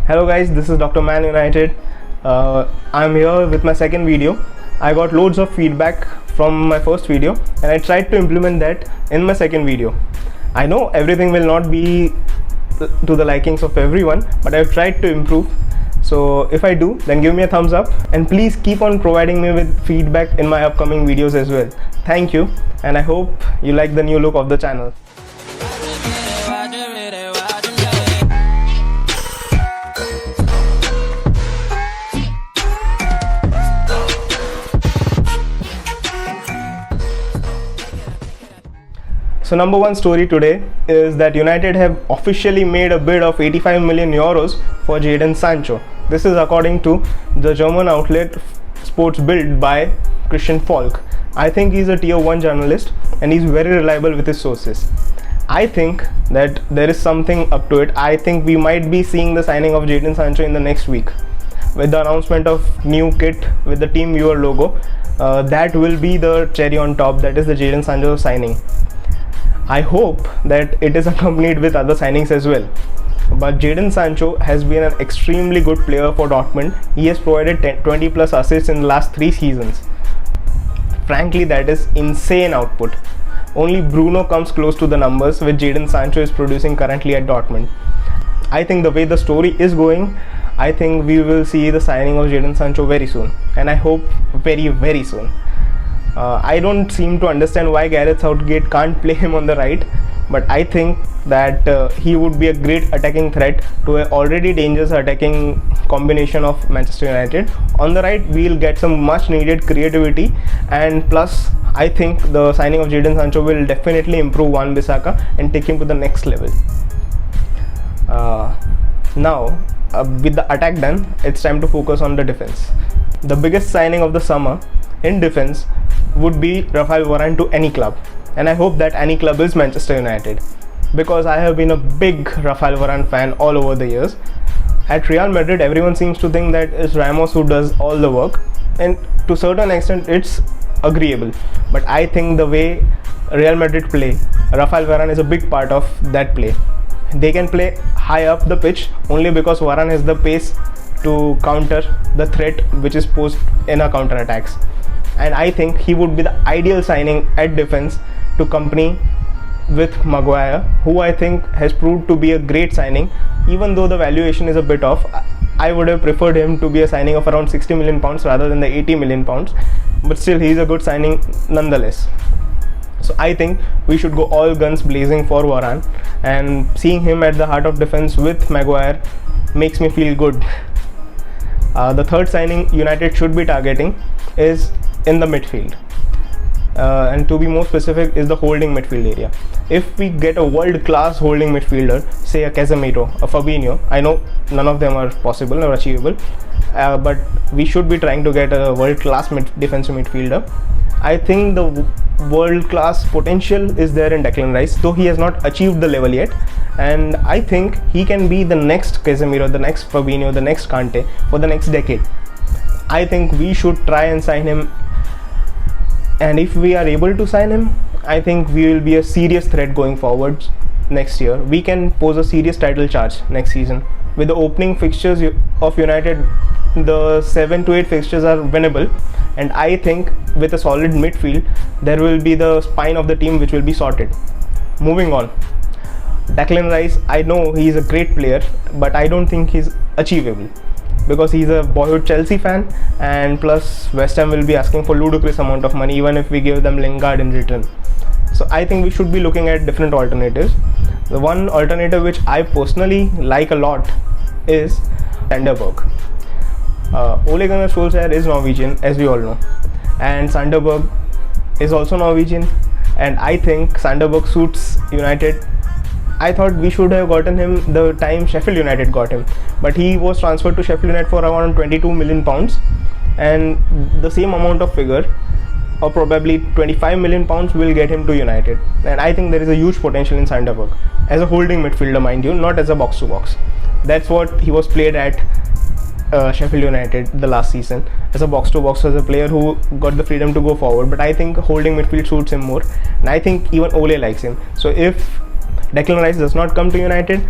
Hello guys, this is Dr. Man United. I'm here with my second video. I got loads of feedback from my first video and I tried to implement that in my second video. I know everything will not be to the likings of everyone, but I've tried to improve. So if I do, then give me a thumbs up and please keep on providing me with feedback in my upcoming videos as well. Thank you, and I hope you like the new look of the channel. So number one story today is that United have officially made a bid of 85 million euros for Jadon Sancho. This is according to the German outlet Sports Bild by Christian Falk. I think he's a tier 1 journalist and he's very reliable with his sources. I think that there is something up to it. I think we might be seeing the signing of Jadon Sancho in the next week with the announcement of new kit with the team viewer logo. That will be the cherry on top. That is the Jadon Sancho signing. I hope that it is accompanied with other signings as well. But Jadon Sancho has been an extremely good player for Dortmund. He has provided 20 plus assists in the last 3 seasons. Frankly, that is insane output. Only Bruno comes close to the numbers which Jadon Sancho is producing currently at Dortmund. I think the way the story is going, I think we will see the signing of Jadon Sancho very soon, and I hope very soon. I don't seem to understand why Gareth Southgate can't play him on the right, but I think that he would be a great attacking threat to an already dangerous attacking combination of Manchester United. On the right, we'll get some much needed creativity, and plus I think the signing of Jadon Sancho will definitely improve Wan-Bissaka and take him to the next level. Now, with the attack done, it's time to focus on the defense. The biggest signing of the summer in defense would be Rafael Varane to any club, and I hope that any club is Manchester United, because I have been a big Rafael Varane fan all over the years. At Real Madrid, everyone seems to think that it's Ramos who does all the work, and to a certain extent it's agreeable, but I think the way Real Madrid play, Rafael Varane is a big part of that play. They can play high up the pitch only because Varane has the pace to counter the threat which is posed in a counter attacks. And I think he would be the ideal signing at defense to company with Maguire, who I think has proved to be a great signing. Even though the valuation is a bit off, I would have preferred him to be a signing of around 60 million pounds rather than the 80 million pounds, but still he's a good signing nonetheless. So I think we should go all guns blazing for Varane, and seeing him at the heart of defense with Maguire makes me feel good. The third signing United should be targeting is in the midfield, and to be more specific is the holding midfield area. If we get a world-class holding midfielder, say a Casemiro, a Fabinho, I know none of them are possible or achievable, but we should be trying to get a world-class defensive midfielder. I think the world-class potential is there in Declan Rice, though he has not achieved the level yet, and I think he can be the next Casemiro, the next Fabinho, the next Kante for the next decade. I think we should try and sign him, and if we are able to sign him, I think we will be a serious threat going forward next year. We can pose a serious title charge next season. With the opening fixtures of United, the 7 to 8 fixtures are winnable, and I think with a solid midfield there will be the spine of the team which will be sorted. Moving on, Declan Rice, I know he is a great player, but I don't think he's achievable, because he's a boyhood Chelsea fan, and plus West Ham will be asking for ludicrous amount of money even if we give them Lingard in return. So I think we should be looking at different alternatives. The one alternative which I personally like a lot is Sander Berge. Ole Gunnar Solskjaer is Norwegian, as we all know, and Sander Berge is also Norwegian, and I think Sander Berge suits United. I thought we should have gotten him the time Sheffield United got him, but he was transferred to Sheffield United for around 22 million pounds, and the same amount of figure, or probably 25 million pounds, will get him to United. And I think there is a huge potential in Sander Berge as a holding midfielder, mind you, not as a box to box. That's what he was played at Sheffield United the last season, as a box to box, as a player who got the freedom to go forward. But I think holding midfield suits him more, and I think even Ole likes him. So if Declan Rice does not come to United,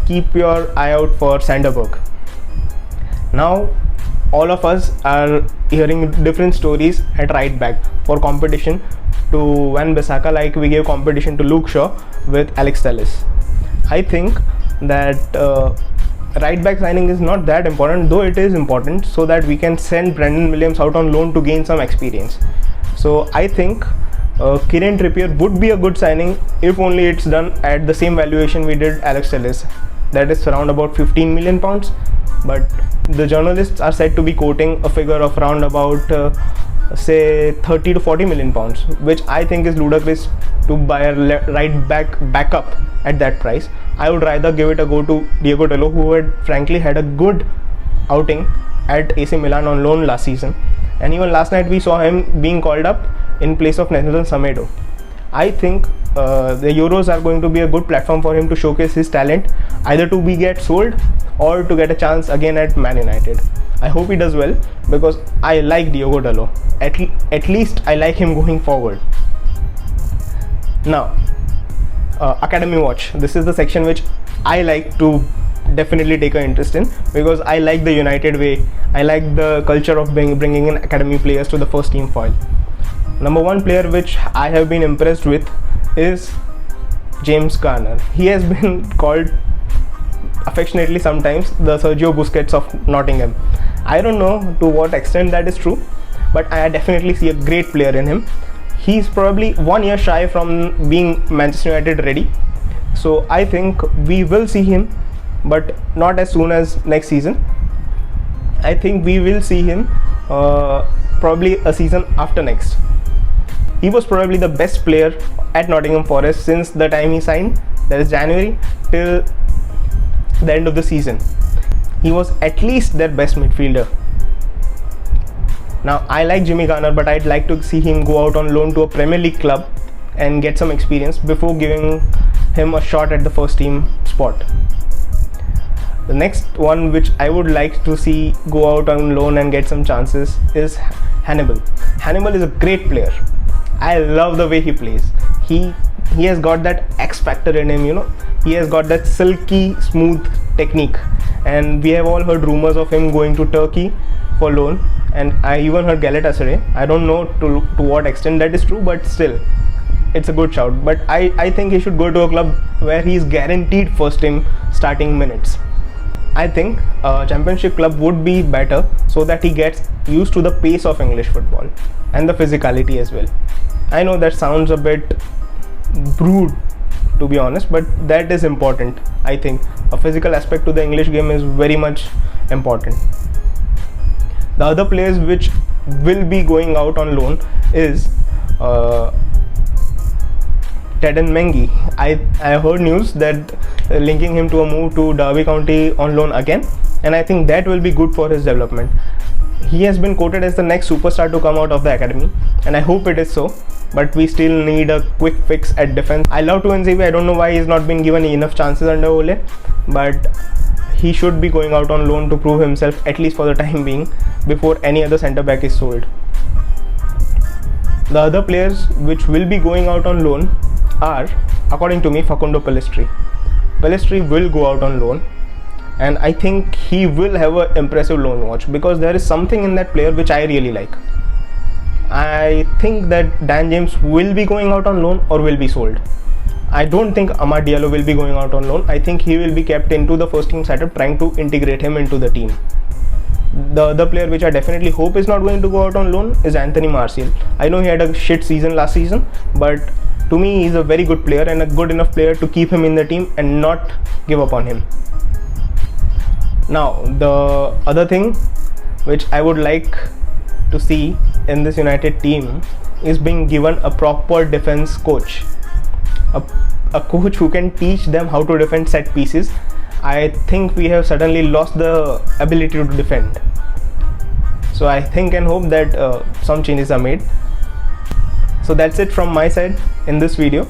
keep your eye out for Sander Berge. Now all of us are hearing different stories at right back for competition to Wan-Bissaka, like we gave competition to Luke Shaw with Alex Telles. I think that right back signing is not that important, though it is important, so that we can send Brendan Williams out on loan to gain some experience. So I think Kieran Trippier would be a good signing if only it's done at the same valuation we did Alex Telles, that is around about 15 million pounds. But the journalists are said to be quoting a figure of around about say 30 to 40 million pounds, which I think is ludicrous to buy a right back backup at that price. I would rather give it a go to Diogo Dalot, who had frankly had a good outing at AC Milan on loan last season, and even last night we saw him being called up in place of Nelson Semedo. I think the Euros are going to be a good platform for him to showcase his talent, either to be get sold or to get a chance again at Man United. I hope he does well, because I like Diogo Dalot. At least I like him going forward. Now, Academy Watch. This is the section which I like to definitely take an interest in, because I like the United way. I like the culture of bringing in academy players to the first team foil. Number one player which I have been impressed with is James Garner. He has been called affectionately sometimes the Sergio Busquets of Nottingham. I don't know to what extent that is true, but I definitely see a great player in him. He's probably 1 year shy from being Manchester United ready, so I think we will see him, but not as soon as next season. I think we will see him probably a season after next. He was probably the best player at Nottingham Forest since the time he signed, that is January, till the end of the season. He was at least their best midfielder. Now I like Jimmy Garner, but I'd like to see him go out on loan to a Premier League club and get some experience before giving him a shot at the first team spot. The next one which I would like to see go out on loan and get some chances is Hannibal. Hannibal is a great player. I love the way he plays. He has got that X factor in him, you know. He has got that silky smooth technique, and we have all heard rumors of him going to Turkey for loan, and I even heard Galatasaray. I don't know to what extent that is true, but still it's a good shout. But I think he should go to a club where he is guaranteed first team starting minutes. I think a championship club would be better, so that he gets used to the pace of English football and the physicality as well. I know that sounds a bit rude, to be honest, but that is important. I think a physical aspect to the English game is very much important. The other players which will be going out on loan is Teden Mengi. I heard news that linking him to a move to Derby County on loan again, and I think that will be good for his development. He has been quoted as the next superstar to come out of the academy, and I hope it is so, but we still need a quick fix at defense. I love Tuanzebe. I don't know why he's not been given enough chances under Ole, but he should be going out on loan to prove himself, at least for the time being, before any other centre back is sold. The other players which will be going out on loan are, according to me, Facundo Pellistri. Pellistri will go out on loan, and I think he will have an impressive loan watch, because there is something in that player which I really like. I think that Dan James will be going out on loan or will be sold. I don't think Amad Diallo will be going out on loan. I think he will be kept into the first team setup, trying to integrate him into the team. The other player which I definitely hope is not going to go out on loan is Anthony Martial. I know he had a shit season last season, but to me he's a very good player and a good enough player to keep him in the team and not give up on him. Now, the other thing which I would like to see in this United team is being given a proper defense coach, a coach who can teach them how to defend set pieces. I think we have suddenly lost the ability to defend, so I think and hope that some changes are made. So that's it from my side in this video.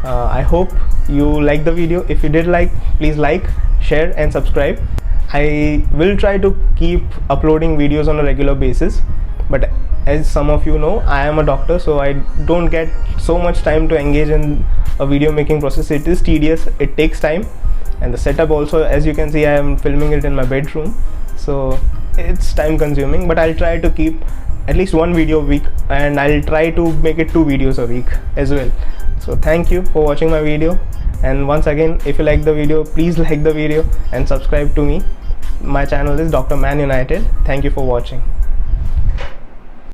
I hope you liked the video. If you did like, please like, share and subscribe. I will try to keep uploading videos on a regular basis, but as some of you know, I am a doctor, so I don't get so much time to engage in a video making process. It is tedious, it takes time, and the setup also, as you can see, I am filming it in my bedroom, so it's time consuming, but I'll try to keep at least one video a week, and I'll try to make it 2 videos a week as well. So thank you for watching my video, and once again, if you like the video, please like the video and subscribe to me. My channel is Dr. Man United. Thank you for watching.